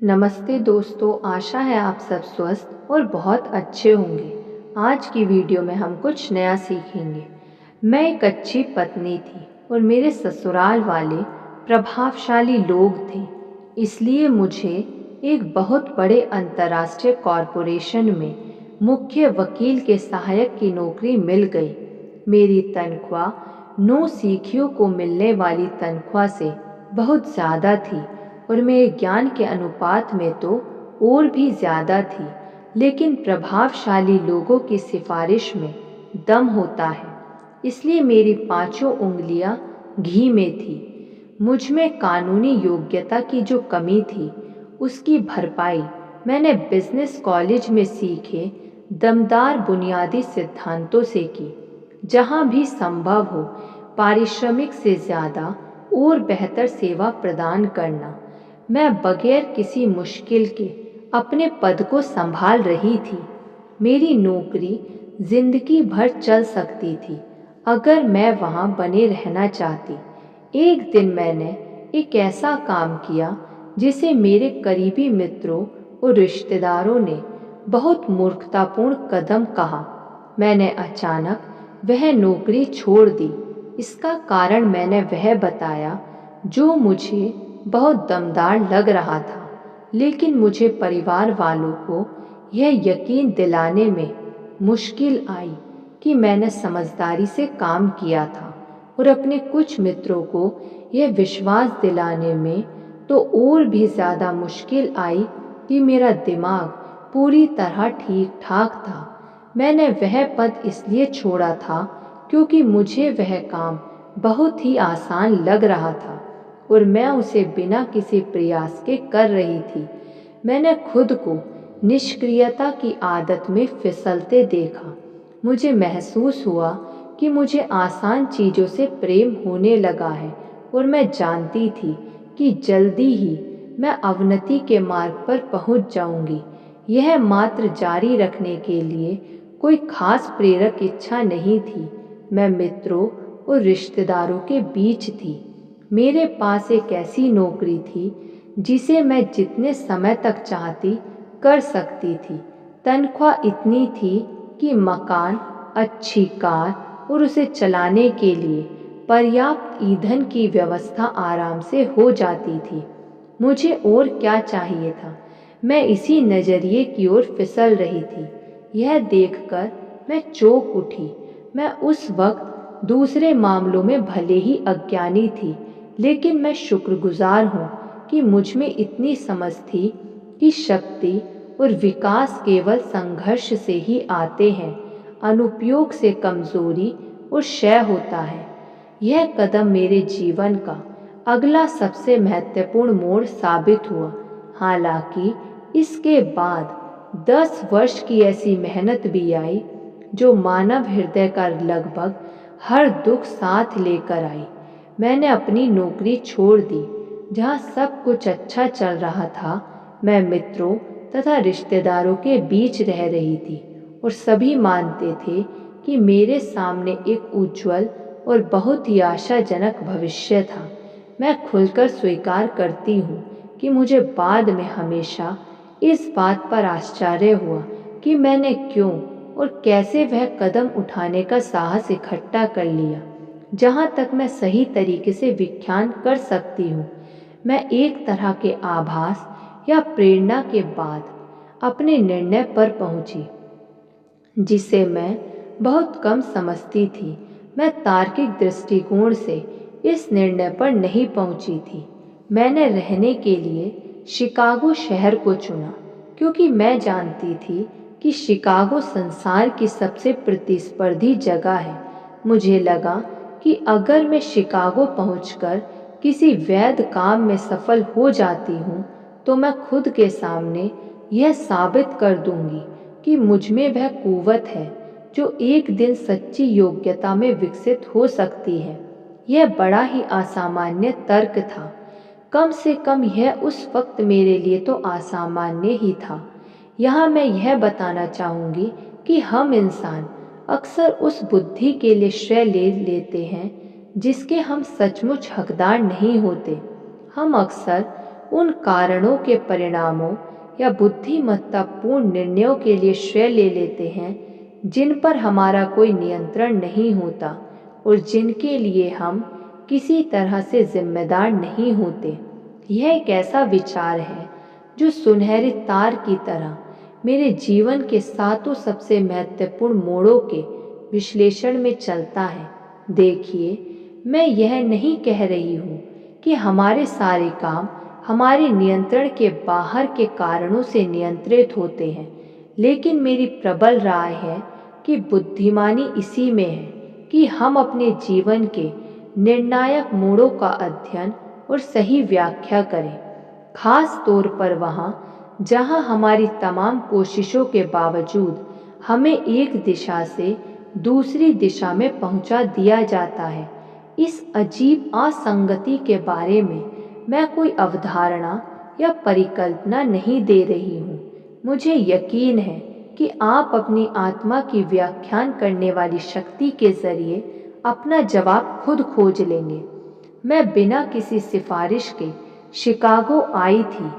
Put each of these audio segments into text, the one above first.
नमस्ते दोस्तों, आशा है आप सब स्वस्थ और बहुत अच्छे होंगे। आज की वीडियो में हम कुछ नया सीखेंगे। मैं एक अच्छी पत्नी थी और मेरे ससुराल वाले प्रभावशाली लोग थे। इसलिए मुझे एक बहुत बड़े अंतर्राष्ट्रीय कॉरपोरेशन में मुख्य वकील के सहायक की नौकरी मिल गई। मेरी तनख्वाह नौसिखियों को मिलने वाली तनख्वाह से बहुत ज़्यादा थी और मेरे ज्ञान के अनुपात में तो और भी ज़्यादा थी। लेकिन प्रभावशाली लोगों की सिफारिश में दम होता है, इसलिए मेरी पांचों उंगलियां घी में थी। मुझ में कानूनी योग्यता की जो कमी थी उसकी भरपाई मैंने बिजनेस कॉलेज में सीखे दमदार बुनियादी सिद्धांतों से की। जहां भी संभव हो पारिश्रमिक से ज़्यादा और बेहतर सेवा प्रदान करना। मैं बगैर किसी मुश्किल के अपने पद को संभाल रही थी। मेरी नौकरी जिंदगी भर चल सकती थी अगर मैं वहां बने रहना चाहती। एक दिन मैंने एक ऐसा काम किया जिसे मेरे करीबी मित्रों और रिश्तेदारों ने बहुत मूर्खतापूर्ण कदम कहा। मैंने अचानक वह नौकरी छोड़ दी। इसका कारण मैंने वह बताया जो मुझे बहुत दमदार लग रहा था, लेकिन मुझे परिवार वालों को यह यकीन दिलाने में मुश्किल आई कि मैंने समझदारी से काम किया था और अपने कुछ मित्रों को यह विश्वास दिलाने में तो और भी ज़्यादा मुश्किल आई कि मेरा दिमाग पूरी तरह ठीक ठाक था। मैंने वह पद इसलिए छोड़ा था क्योंकि मुझे वह काम बहुत ही आसान लग रहा था और मैं उसे बिना किसी प्रयास के कर रही थी। मैंने खुद को निष्क्रियता की आदत में फिसलते देखा। मुझे महसूस हुआ कि मुझे आसान चीज़ों से प्रेम होने लगा है और मैं जानती थी कि जल्दी ही मैं अवनति के मार्ग पर पहुंच जाऊंगी। यह मात्र जारी रखने के लिए कोई खास प्रेरक इच्छा नहीं थी। मैं मित्रों और रिश्तेदारों के बीच थी। मेरे पास एक ऐसी नौकरी थी जिसे मैं जितने समय तक चाहती कर सकती थी। तनख्वाह इतनी थी कि मकान, अच्छी कार और उसे चलाने के लिए पर्याप्त ईंधन की व्यवस्था आराम से हो जाती थी। मुझे और क्या चाहिए था? मैं इसी नज़रिए की ओर फिसल रही थी। यह देखकर मैं चौंक उठी। मैं उस वक्त दूसरे मामलों में भले ही अज्ञानी थी, लेकिन मैं शुक्रगुजार हूँ कि मुझ में इतनी समझ थी कि शक्ति और विकास केवल संघर्ष से ही आते हैं। अनुपयोग से कमजोरी और क्षय होता है। यह कदम मेरे जीवन का अगला सबसे महत्वपूर्ण मोड़ साबित हुआ। हालांकि इसके बाद 10 वर्ष की ऐसी मेहनत भी आई जो मानव हृदय का लगभग हर दुख साथ लेकर आई। मैंने अपनी नौकरी छोड़ दी जहाँ सब कुछ अच्छा चल रहा था। मैं मित्रों तथा रिश्तेदारों के बीच रह रही थी और सभी मानते थे कि मेरे सामने एक उज्जवल और बहुत ही आशाजनक भविष्य था। मैं खुलकर स्वीकार करती हूँ कि मुझे बाद में हमेशा इस बात पर आश्चर्य हुआ कि मैंने क्यों और कैसे वह कदम उठाने का साहस इकट्ठा कर लिया। जहाँ तक मैं सही तरीके से व्याख्यान कर सकती हूँ, मैं एक तरह के आभास या प्रेरणा के बाद अपने निर्णय पर पहुँची जिसे मैं बहुत कम समझती थी। मैं तार्किक दृष्टिकोण से इस निर्णय पर नहीं पहुँची थी। मैंने रहने के लिए शिकागो शहर को चुना क्योंकि मैं जानती थी कि शिकागो संसार की सबसे प्रतिस्पर्धी जगह है। मुझे लगा कि अगर मैं शिकागो पहुंचकर किसी वैध काम में सफल हो जाती हूँ तो मैं खुद के सामने यह साबित कर दूंगी कि मुझ में वह कुव्वत है जो एक दिन सच्ची योग्यता में विकसित हो सकती है। यह बड़ा ही असामान्य तर्क था। कम से कम यह उस वक्त मेरे लिए तो असामान्य ही था। यहाँ मैं यह बताना चाहूँगी कि हम इंसान अक्सर उस बुद्धि के लिए श्रेय ले लेते हैं जिसके हम सचमुच हकदार नहीं होते। हम अक्सर उन कारणों के परिणामों या बुद्धिमत्तापूर्ण निर्णयों के लिए श्रेय ले लेते हैं जिन पर हमारा कोई नियंत्रण नहीं होता और जिनके लिए हम किसी तरह से जिम्मेदार नहीं होते। यह एक ऐसा विचार है जो सुनहरी तार की तरह मेरे जीवन के सातों सबसे महत्वपूर्ण मोड़ों के विश्लेषण में चलता है। देखिए, मैं यह नहीं कह रही हूँ कि हमारे सारे काम हमारे नियंत्रण के बाहर के कारणों से नियंत्रित होते हैं, लेकिन मेरी प्रबल राय है कि बुद्धिमानी इसी में है कि हम अपने जीवन के निर्णायक मोड़ों का अध्ययन और सही व्याख्या करें, खास तौर पर वहाँ जहाँ हमारी तमाम कोशिशों के बावजूद हमें एक दिशा से दूसरी दिशा में पहुँचा दिया जाता है। इस अजीब असंगति के बारे में मैं कोई अवधारणा या परिकल्पना नहीं दे रही हूँ। मुझे यकीन है कि आप अपनी आत्मा की व्याख्यान करने वाली शक्ति के जरिए अपना जवाब खुद खोज लेंगे। मैं बिना किसी सिफारिश के शिकागो आई थी।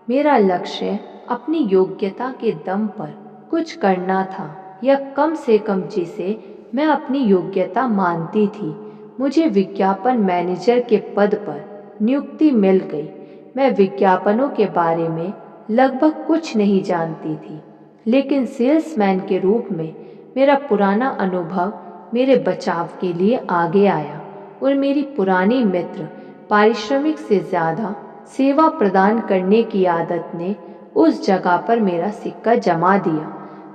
मेरा लक्ष्य अपनी योग्यता के दम पर कुछ करना था, या कम से कम जिसे मैं अपनी योग्यता मानती थी। मुझे विज्ञापन मैनेजर के पद पर नियुक्ति मिल गई। मैं विज्ञापनों के बारे में लगभग कुछ नहीं जानती थी, लेकिन सेल्समैन के रूप में मेरा पुराना अनुभव मेरे बचाव के लिए आगे आया और मेरी पुरानी मित्र पारिश्रमिक से ज़्यादा सेवा प्रदान करने की आदत ने उस जगह पर मेरा सिक्का जमा दिया।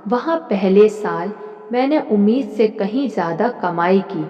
वहाँ पहले साल मैंने उम्मीद से कहीं ज़्यादा कमाई की।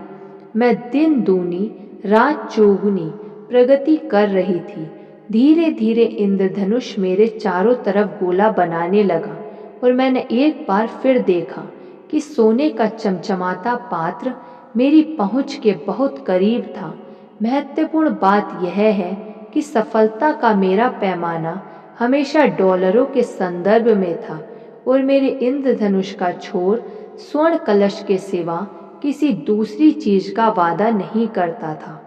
मैं दिन दूनी रात चौगुनी प्रगति कर रही थी। धीरे धीरे इंद्रधनुष मेरे चारों तरफ गोला बनाने लगा और मैंने एक बार फिर देखा कि सोने का चमचमाता पात्र मेरी पहुंच के बहुत करीब था। महत्वपूर्ण बात यह है कि सफलता का मेरा पैमाना हमेशा डॉलरों के संदर्भ में था और मेरे इंद्रधनुष का छोर स्वर्ण कलश के सिवा किसी दूसरी चीज का वादा नहीं करता था।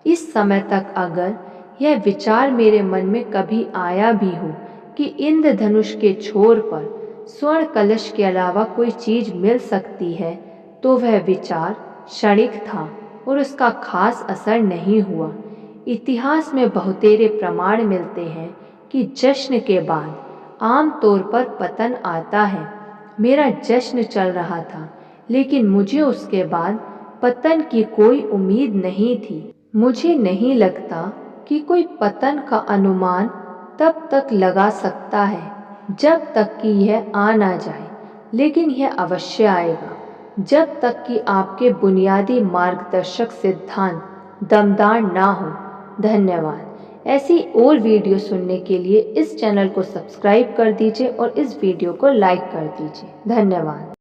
इस समय तक अगर यह विचार मेरे मन में कभी आया भी हो कि इंद्रधनुष के छोर पर स्वर्ण कलश के अलावा कोई चीज मिल सकती है, तो वह विचार क्षणिक था और उसका खास असर नहीं हुआ। इतिहास में बहुतेरे प्रमाण मिलते हैं कि जश्न के बाद आमतौर पर पतन आता है। मेरा जश्न चल रहा था, लेकिन मुझे उसके बाद पतन की कोई उम्मीद नहीं थी। मुझे नहीं लगता कि कोई पतन का अनुमान तब तक लगा सकता है जब तक कि यह आ ना जाए, लेकिन यह अवश्य आएगा जब तक कि आपके बुनियादी मार्गदर्शक सिद्धांत दमदार ना हो। धन्यवाद। ऐसी और वीडियो सुनने के लिए इस चैनल को सब्सक्राइब कर दीजिए और इस वीडियो को लाइक कर दीजिए। धन्यवाद।